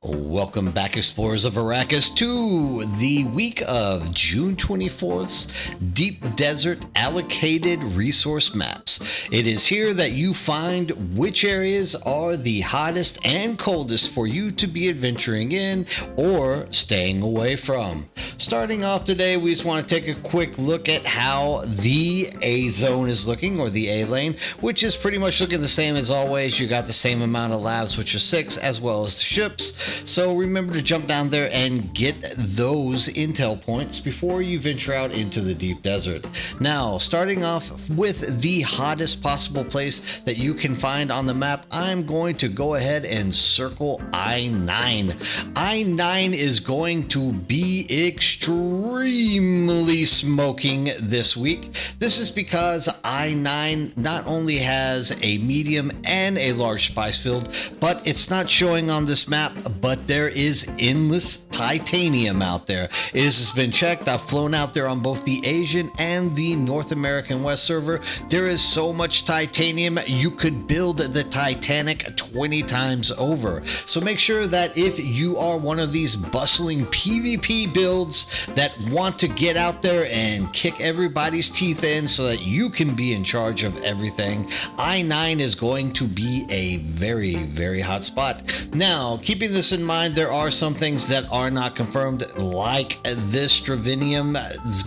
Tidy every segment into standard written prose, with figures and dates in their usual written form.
Welcome back, explorers of Arrakis, to the week of June 24th's Deep Desert Allocated Resource Maps. It is here that you find which areas are the hottest and coldest for you to be adventuring in or staying away from. Starting off today, we just want to take a quick look at how the A zone is looking, or the A lane, which is pretty much looking the same as always. You got the same amount of labs, which are 6, as well as the ships. So remember to jump down there and get those intel points before you venture out into the deep desert. Now, starting off with the hottest possible place that you can find on the map, I'm going to go ahead and circle I-9. I-9 is going to be extremely smoking this week. This is because I-9 not only has a medium and a large spice field, but it's not showing on this map, but there is endless titanium out there. It has been checked. I've flown out there on both the Asian and the North American West server. There is so much titanium, you could build the Titanic 20 times over. So make sure that if you are one of these bustling PvP builds that want to get out there and kick everybody's teeth in so that you can be in charge of everything, I-9 is going to be a very, very hot spot. Now, keeping this in mind, there are some things that are not confirmed, like this Stravinium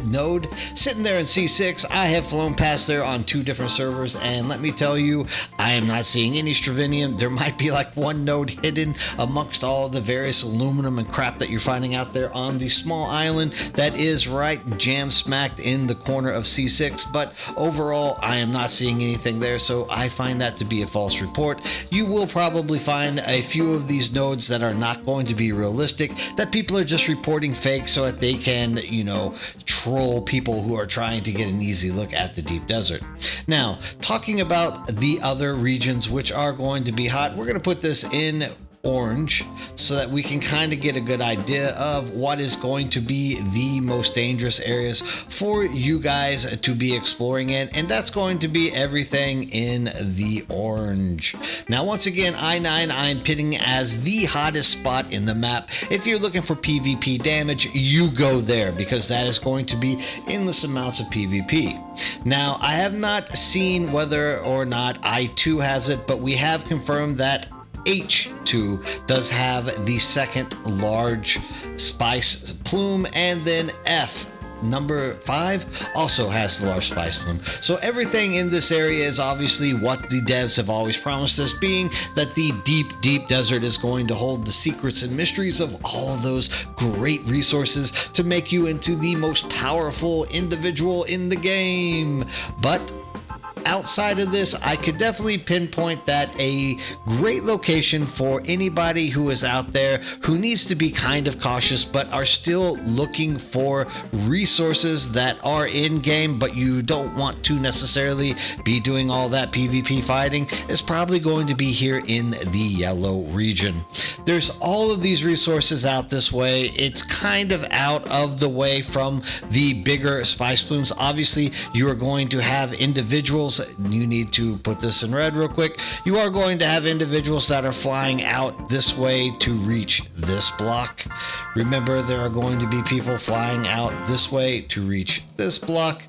node sitting there in C6. I have flown past there on 2 different servers, and let me tell you, I am not seeing any Stravinium. There might be like one node hidden amongst all the various aluminum and crap that you're finding out there on the small island that is right jam smacked in the corner of C6, but overall I am not seeing anything there, so I find that to be a false report. You will probably find a few of these nodes that are not going to be realistic, that people are just reporting fake so that they can, troll people who are trying to get an easy look at the deep desert. Now, talking about the other regions which are going to be hot, we're going to put this in orange so that we can kind of get a good idea of what is going to be the most dangerous areas for you guys to be exploring in, and that's going to be everything in the orange. Now, once again, I-9 I'm pitting as the hottest spot in the map. If you're looking for PvP damage, you go there, because that is going to be endless amounts of PvP. Now, I have not seen whether or not I-2 has it, but we have confirmed that H2 does have the second large spice plume, and then F number 5 also has the large spice plume. So everything in this area is obviously what the devs have always promised us, being that the deep desert is going to hold the secrets and mysteries of all those great resources to make you into the most powerful individual in the game. But outside of this, I could definitely pinpoint that a great location for anybody who is out there who needs to be kind of cautious but are still looking for resources that are in game, but you don't want to necessarily be doing all that PvP fighting, is probably going to be here in the yellow region. There's all of these resources out this way. It's kind of out of the way from the bigger spice plumes. Obviously, you are going to have individuals. You need to put this in red real quick. You are going to have individuals that are flying out this way to reach this block. Remember, there are going to be people flying out this way to reach this block.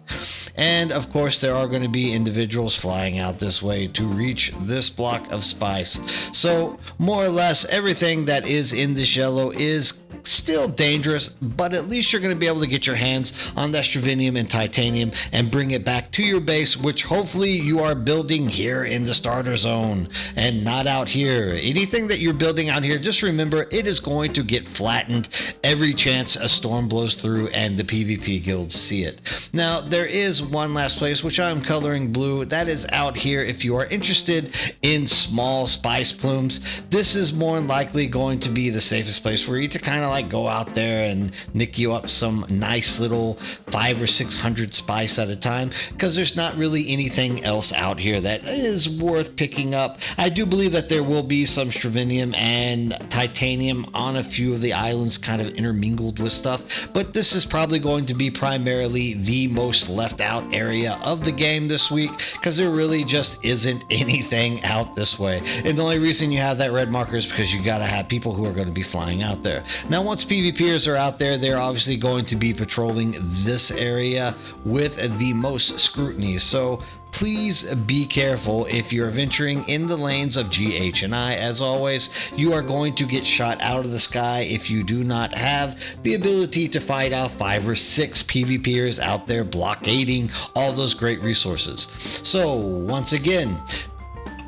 And of course, there are going to be individuals flying out this way to reach this block of spice. So more or less, everything that is in this yellow is still dangerous, but at least you're going to be able to get your hands on that Stravinium and titanium and bring it back to your base, which hopefully you are building here in the starter zone and not out here. Anything that you're building out here, just remember, it is going to get flattened every chance a storm blows through and the PvP guilds see it. Now, there is one last place which I'm coloring blue. That is out here. If you are interested in small spice plumes, this is more than likely going to be the safest place for you to kind of like go out there and nick you up some nice little 500 or 600 spice at a time, because there's not really anything else out here that is worth picking up. I do believe that there will be some stravinium and titanium on a few of the islands, kind of intermingled with stuff, but this is probably going to be primarily the most left out area of the game this week, because there really just isn't anything out this way. And the only reason you have that red marker is because you gotta have people who are going to be flying out there. Now, once PvPers are out there, they're obviously going to be patrolling this area with the most scrutiny. So please be careful if you're venturing in the lanes of GH and I. As always, you are going to get shot out of the sky if you do not have the ability to fight out 5 or 6 PvPers out there blockading all those great resources. So once again,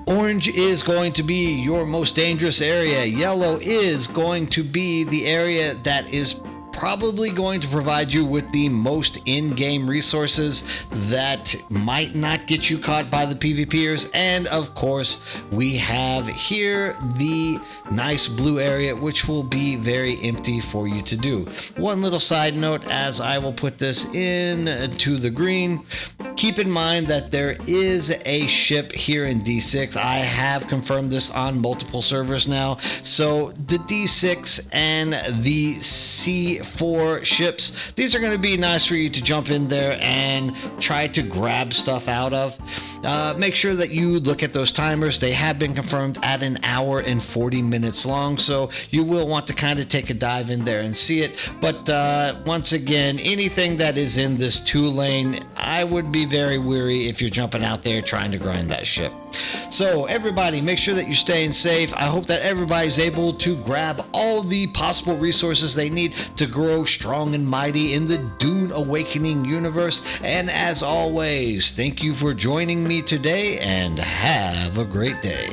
orange is going to be your most dangerous area. Yellow is going to be the area that is probably going to provide you with the most in-game resources that might not get you caught by the PvPers. And of course, we have here the nice blue area, which will be very empty for you to do. One little side note, as I will put this in to the green, keep in mind that there is a ship here in D6. I have confirmed this on multiple servers now. So the D6 and the C4 ships, these are going to be nice for you to jump in there and try to grab stuff out of. Make sure that you look at those timers. They have been confirmed at 1 hour and 40 minutes long, so you will want to kind of take a dive in there and see it. But once again, anything that is in this 2-lane, I would be very weary if you're jumping out there trying to grind that ship. So everybody, make sure that you're staying safe. I hope that everybody's able to grab all the possible resources they need to grow strong and mighty in the Dune Awakening universe. And as always, thank you for joining me today, and have a great day.